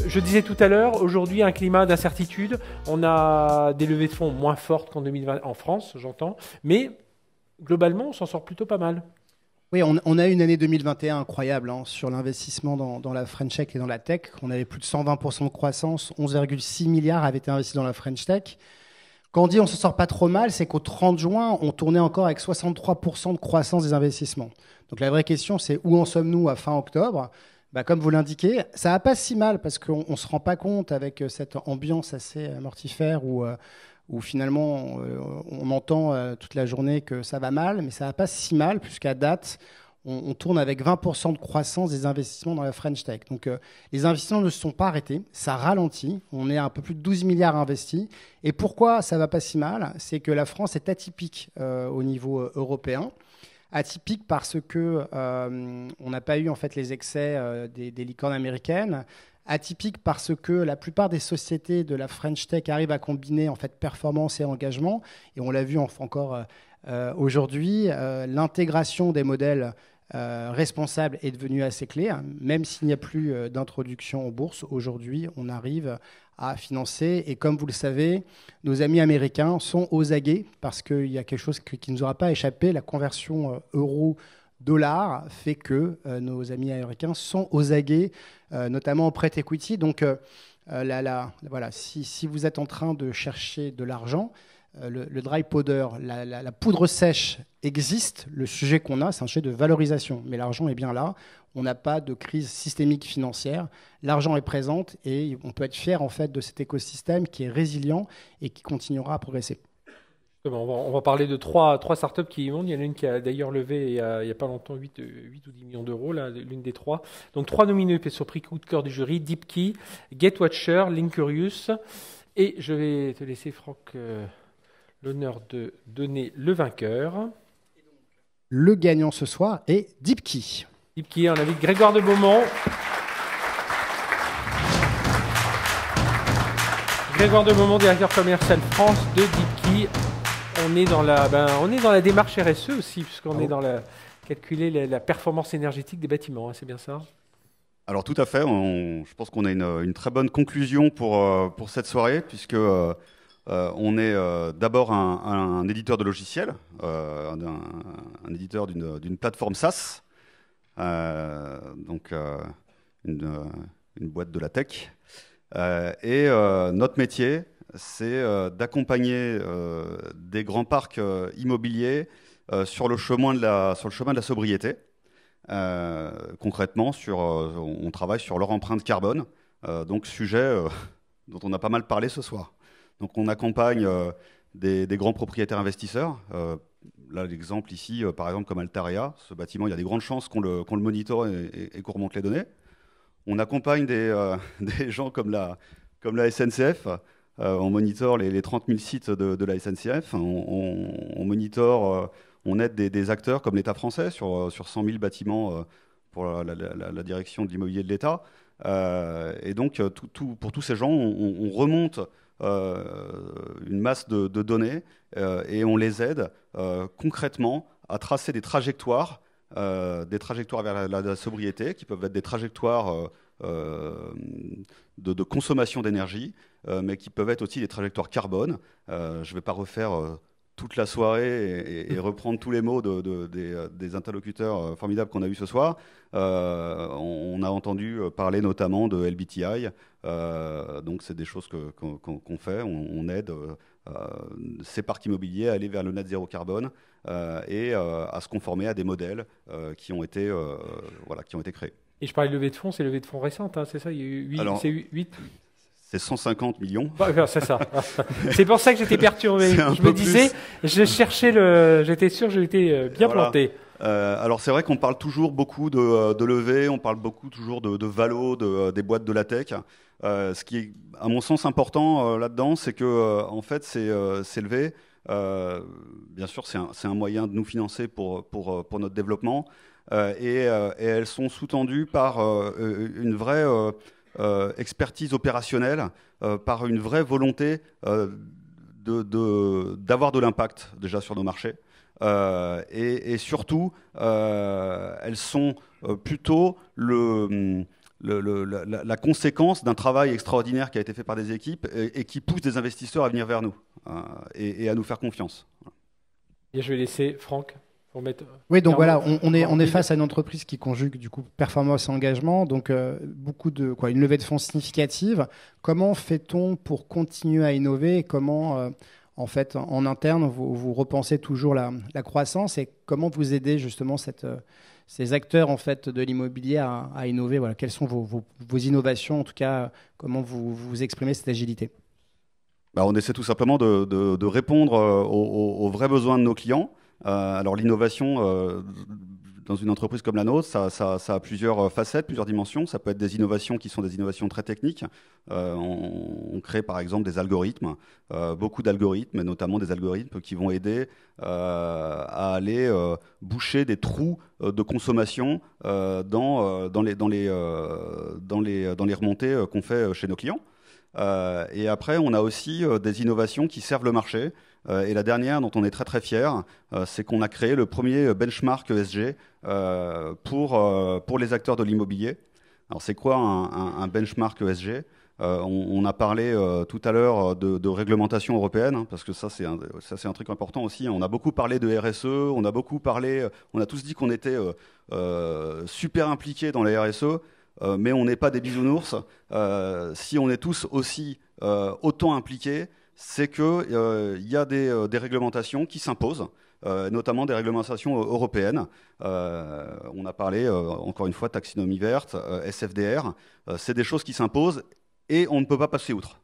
Je disais tout à l'heure, aujourd'hui, un climat d'incertitude. On a des levées de fonds moins fortes qu'en 2020, en France, j'entends. Mais globalement, on s'en sort plutôt pas mal. Oui, on a eu une année 2021 incroyable hein, sur l'investissement dans la French Tech et dans la tech. On avait plus de 120% de croissance, 11,6 milliards avaient été investis dans la French Tech. Quand on dit on se sort pas trop mal, c'est qu'au 30 juin, on tournait encore avec 63% de croissance des investissements. Donc la vraie question, c'est où en sommes-nous à fin octobre? Comme vous l'indiquez, ça va pas si mal parce qu'on ne se rend pas compte avec cette ambiance assez mortifère où finalement on entend toute la journée que ça va mal, mais ça va pas si mal puisqu'à date, on tourne avec 20% de croissance des investissements dans la French Tech. Donc les investissements ne se sont pas arrêtés, ça ralentit, on est à un peu plus de 12 milliards investis. Et pourquoi ça va pas si mal? C'est que la France est atypique au niveau européen. Atypique parce que on n'a pas eu en fait les excès des licornes américaines. Atypique parce que la plupart des sociétés de la French Tech arrivent à combiner en fait performance et engagement. Et on l'a vu encore aujourd'hui, l'intégration des modèles responsables est devenue assez clé. Même s'il n'y a plus d'introduction en bourse, aujourd'hui, on arrive à financer. Et comme vous le savez, nos amis américains sont aux aguets parce qu'il y a quelque chose qui ne nous aura pas échappé. La conversion euro-dollar fait que nos amis américains sont aux aguets, notamment en prêt equity. Donc, voilà, si vous êtes en train de chercher de l'argent, le dry powder, la poudre sèche existe. Le sujet qu'on a, c'est un sujet de valorisation. Mais l'argent est bien là. On n'a pas de crise systémique financière. L'argent est présent et on peut être fier en fait de cet écosystème qui est résilient et qui continuera à progresser. On va parler de trois startups qui y vont. Il y en a une qui a d'ailleurs levé il y a pas longtemps 8 ou 10 millions d'euros, l'une des trois. Donc 3 nominés sur prix coup de cœur du jury, DeepKey, GetWatcher, Linkurious. Et je vais te laisser, Franck, l'honneur de donner le vainqueur. Le gagnant ce soir est DeepKey. DeepKey, on invite Grégoire de Beaumont. Grégoire de Beaumont, directeur commercial France de DeepKey. On est dans la démarche RSE aussi, puisqu'on est dans calculer la performance énergétique des bâtiments, hein, c'est bien ça? Alors tout à fait, je pense qu'on a une très bonne conclusion pour cette soirée, puisque on est d'abord un éditeur de logiciels, un éditeur d'une plateforme SaaS, donc une boîte de la tech. Et notre métier, c'est d'accompagner des grands parcs immobiliers sur le chemin de la sobriété. Concrètement, on travaille sur leur empreinte carbone, donc sujet dont on a pas mal parlé ce soir. Donc on accompagne des grands propriétaires investisseurs. Là, l'exemple ici, par exemple, comme Altaria, ce bâtiment, il y a des grandes chances qu'on le monitore et qu'on remonte les données. On accompagne des gens comme la SNCF. On monitore les 30 000 sites de la SNCF. On monitore, on aide des acteurs comme l'État français sur 100 000 bâtiments pour la direction de l'immobilier de l'État. Et donc, pour tous ces gens, on remonte une masse de données et on les aide concrètement à tracer des trajectoires vers la sobriété, qui peuvent être des trajectoires de consommation d'énergie, mais qui peuvent être aussi des trajectoires carbone. Je ne vais pas refaire toute la soirée et reprendre tous les mots des interlocuteurs formidables qu'on a eus ce soir. On a entendu parler notamment de LBTI, donc c'est des choses qu'on fait, on aide ces parcs immobiliers à aller vers le net zéro carbone et à se conformer à des modèles qui ont été créés. Et je parlais de levée de fonds, c'est levée de fonds récente, hein, c'est ça? Il y a eu 8. C'est 150 millions. C'est ça. C'est pour ça que j'étais perturbé. Je me disais, j'étais sûr que j'étais bien planté. Alors c'est vrai qu'on parle toujours beaucoup de levée, on parle beaucoup toujours de valo, des boîtes de la tech. Ce qui est, à mon sens, important là-dedans, c'est que en fait, ces levées, bien sûr, c'est un moyen de nous financer pour notre développement, et elles sont sous-tendues par une vraie expertise opérationnelle, par une vraie volonté d'avoir de l'impact déjà sur nos marchés. Et surtout, elles sont plutôt la conséquence d'un travail extraordinaire qui a été fait par des équipes et qui pousse des investisseurs à venir vers nous et à nous faire confiance. Et je vais laisser Franck pour mettre. Oui, donc voilà, on est face à une entreprise qui conjugue du coup performance et engagement, donc une levée de fonds significative. Comment fait-on pour continuer à innover et comment en fait en interne vous repensez toujours la croissance et comment vous aidez justement ces acteurs en fait de l'immobilier à innover? Voilà, quelles sont vos innovations, en tout cas, comment vous exprimez cette agilité? On essaie tout simplement de répondre aux vrais besoins de nos clients. Alors l'innovation dans une entreprise comme la nôtre, ça a plusieurs facettes, plusieurs dimensions. Ça peut être des innovations qui sont des innovations très techniques. On crée par exemple des algorithmes, beaucoup d'algorithmes, et notamment des algorithmes qui vont aider à aller boucher des trous de consommation dans les remontées qu'on fait chez nos clients. Et après, on a aussi des innovations qui servent le marché. Et la dernière, dont on est très très fier, c'est qu'on a créé le premier benchmark ESG pour les acteurs de l'immobilier. Alors, c'est quoi un benchmark ESG? On a parlé tout à l'heure de réglementation européenne, parce que ça c'est un truc important aussi. On a beaucoup parlé de RSE, on a tous dit qu'on était super impliqués dans la RSE. Mais on n'est pas des bisounours. Si on est tous aussi autant impliqués, c'est qu'il y a des réglementations qui s'imposent, notamment des réglementations européennes. On a parlé, encore une fois, taxinomie verte, SFDR. C'est des choses qui s'imposent et on ne peut pas passer outre.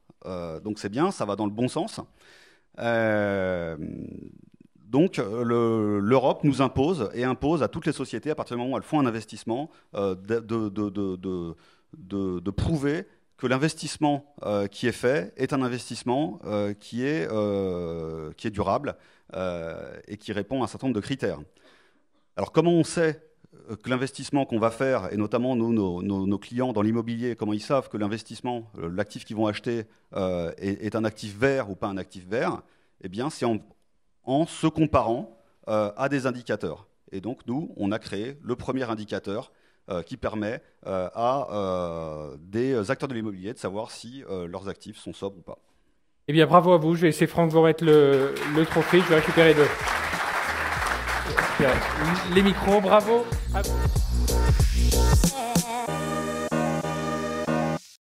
Donc c'est bien, ça va dans le bon sens. Donc l'Europe nous impose et impose à toutes les sociétés, à partir du moment où elles font un investissement, de prouver que l'investissement qui est fait est un investissement qui est durable et qui répond à un certain nombre de critères. Alors comment on sait que l'investissement qu'on va faire, et notamment nos clients dans l'immobilier, comment ils savent que l'investissement, l'actif qu'ils vont acheter est un actif vert ou pas un actif vert? Eh bien c'est en se comparant à des indicateurs. Et donc, nous, on a créé le premier indicateur qui permet à des acteurs de l'immobilier de savoir si leurs actifs sont sobres ou pas. Eh bien, bravo à vous. Je vais laisser Franck vous remettre le trophée. Je vais récupérer les micros. Bravo à vous.